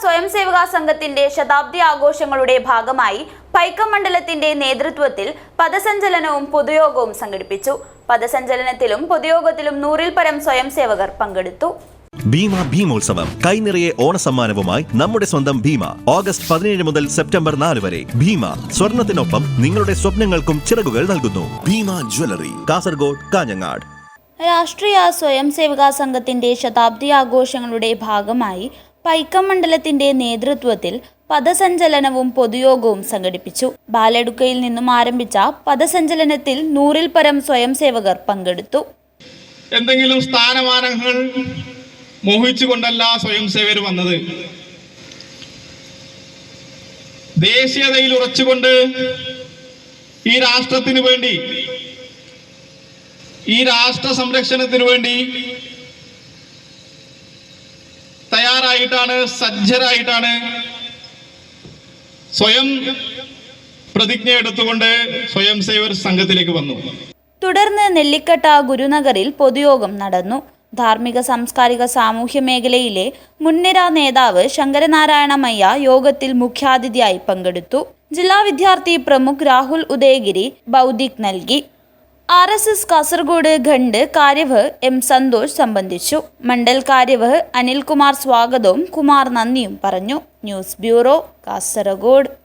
സ്വയം സേവക സംഘത്തിന്റെ ശതാബ്ദി ആഘോഷങ്ങളുടെ ഭാഗമായി പൈക്കം മണ്ഡലത്തിന്റെ നേതൃത്വത്തിൽ പദസഞ്ചലനവും പൊതുയോഗവും സംഘടിപ്പിച്ചു. പദസഞ്ചലനത്തിലും പൊതുയോഗത്തിലും 100-ൽ പരം സ്വയം സേവകർ പങ്കെടുത്തു. ഭീമ ഭീമോത്സവം കൈനിറയെ ഓണസമ്മാനവുമായി നമ്മുടെ സ്വന്തം ഭീമ. ഓഗസ്റ്റ് 17 മുതൽ സെപ്റ്റംബർ 4 വരെ. ഭീമ സ്വർണത്തിനൊപ്പം നിങ്ങളുടെ സ്വപ്നങ്ങൾക്കും ചിറകുകൾ നൽകുന്നു. ഭീമ ജ്വല്ലറി, കാസർഗോഡ്, കാഞ്ഞങ്ങാട്. രാഷ്ട്രീയ സ്വയം സേവക സംഘത്തിന്റെ ശതാബ്ദി ആഘോഷങ്ങളുടെ ഭാഗമായി പൈക്കം മണ്ഡലത്തിന്റെ നേതൃത്വത്തിൽ പദസഞ്ചലനവും പൊതുയോഗവും സംഘടിപ്പിച്ചു. ബാലെടുക്കയിൽ നിന്നും ആരംഭിച്ച പദസഞ്ചലനത്തിൽ 100-ൽ പരം സ്വയം സേവകർ പങ്കെടുത്തു. എന്തെങ്കിലും സ്ഥാനമാനങ്ങൾ മോഹിച്ചുകൊണ്ടല്ല സ്വയം സേവകർ വന്നത്. ദേശീയതയിൽ ഉറച്ചുകൊണ്ട് ഈ രാഷ്ട്രത്തിനു വേണ്ടി, ഈ രാഷ്ട്ര സംരക്ഷണത്തിനു വേണ്ടി തയ്യാറായിട്ടാണ്, സജ്ജരായിട്ടാണ് സ്വയം പ്രതിജ്ഞ എടുത്തുകൊണ്ട് സ്വയം സേവകർ സംഘത്തിലേക്ക് വന്നു. തുടർന്ന് നെല്ലിക്കട്ട ഗുരുനഗറിൽ പൊതുയോഗം നടന്നു. ധാർമ്മിക, സാംസ്കാരിക, സാമൂഹ്യ മേഖലയിലെ മുൻനിര നേതാവ് ശങ്കരനാരായണ മയ്യ യോഗത്തിൽ മുഖ്യാതിഥിയായി പങ്കെടുത്തു. ജില്ലാ വിദ്യാർത്ഥി പ്രമുഖ് രാഹുൽ ഉദയഗിരി ബൗദ്ധിക് നൽകി. RSS കാസർഗോഡ് ഖണ്ഡ് കാര്യവഹ് M സന്തോഷ് സംബന്ധിച്ചു. മണ്ഡൽ കാര്യവഹ് അനിൽകുമാർ സ്വാഗതവും കുമാർ നന്ദിയും പറഞ്ഞു. News bureau, Kasaragod.